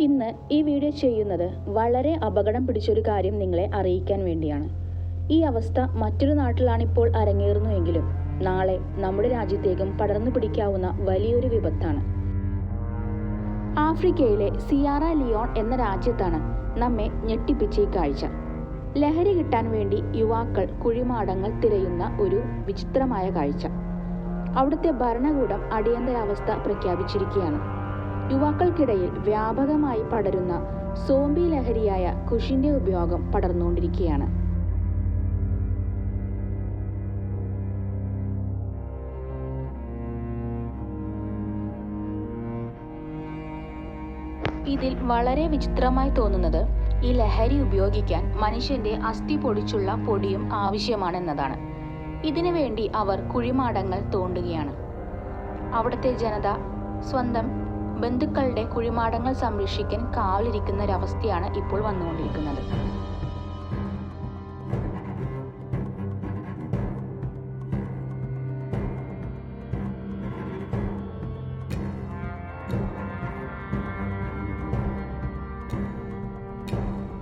ഇന്ന് ഈ വീഡിയോ ചെയ്യുന്നത് വളരെ അപകടം പിടിച്ചൊരു കാര്യം നിങ്ങളെ അറിയിക്കാൻ വേണ്ടിയാണ്. ഈ അവസ്ഥ മറ്റൊരു നാട്ടിലാണിപ്പോൾ അരങ്ങേറുന്നുവെങ്കിലും നാളെ നമ്മുടെ രാജ്യത്തേക്കും പടർന്നു പിടിക്കാവുന്ന വലിയൊരു വിപത്താണ്. ആഫ്രിക്കയിലെ സിയാറ ലിയോൺ എന്ന രാജ്യത്താണ് നമ്മെ ഞെട്ടിപ്പിച്ച ഈ കാഴ്ച. ലഹരി കിട്ടാൻ വേണ്ടി യുവാക്കൾ കുഴിമാടങ്ങൾ തിരയുന്ന ഒരു വിചിത്രമായ കാഴ്ച. അവിടുത്തെ ഭരണകൂടം അടിയന്തരാവസ്ഥ പ്രഖ്യാപിച്ചിരിക്കുകയാണ്. യുവാക്കൾക്കിടയിൽ വ്യാപകമായി പടരുന്ന സോംബി ലഹരിയായ കുഷിന്റെ ഉപയോഗം പടർന്നുകൊണ്ടിരിക്കുകയാണ്. ഇതിൽ വളരെ വിചിത്രമായി തോന്നുന്നത് ഈ ലഹരി ഉപയോഗിക്കാൻ മനുഷ്യന്റെ അസ്ഥി പൊടിച്ചുള്ള പൊടിയും ആവശ്യമാണെന്നതാണ്. ഇതിനു വേണ്ടി അവർ കുഴിമാടങ്ങൾ തോണ്ടുകയാണ്. അവിടുത്തെ ജനത സ്വന്തം ബന്ധുക്കളുടെ കുഴിമാടങ്ങൾ സംരക്ഷിക്കാൻ കാവലിരിക്കുന്ന ഒരവസ്ഥയാണ് ഇപ്പോൾ വന്നുകൊണ്ടിരിക്കുന്നത്.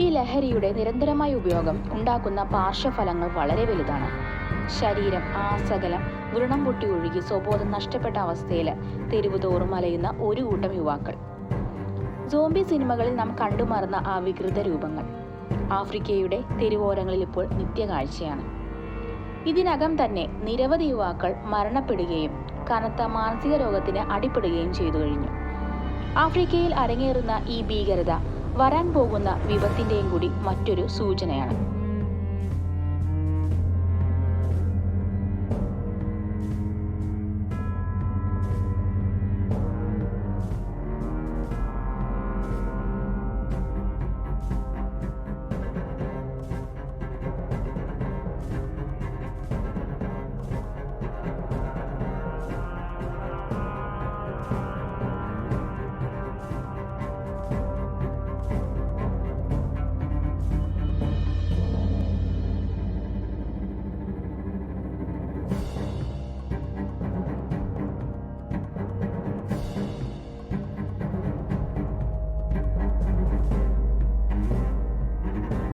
ഈ ലഹരിയുടെ നിരന്തരമായ ഉപയോഗം ഉണ്ടാക്കുന്ന പാർശ്വഫലങ്ങൾ വളരെ വലുതാണ്. ശരീരം ആസകലം വ്രണം പൊട്ടി ഒഴുകി സ്വബോധം നഷ്ടപ്പെട്ട അവസ്ഥയിൽ തെരുവ് തോറും അലയുന്ന ഒരു കൂട്ടം യുവാക്കൾ. സോംബി സിനിമകളിൽ നാം കണ്ടുമറന്ന ആ വികൃത രൂപങ്ങൾ ആഫ്രിക്കയുടെ തെരുവോരങ്ങളിൽ ഇപ്പോൾ നിത്യകാഴ്ചയാണ്. ഇതിനകം തന്നെ നിരവധി യുവാക്കൾ മരണപ്പെടുകയും കനത്ത മാനസിക രോഗത്തിന് അടിപ്പെടുകയും ചെയ്തു കഴിഞ്ഞു. ആഫ്രിക്കയിൽ അരങ്ങേറുന്ന ഈ ഭീകരത വരാൻ പോകുന്ന വിപത്തിൻ്റെയും കൂടി മറ്റൊരു സൂചനയാണ്.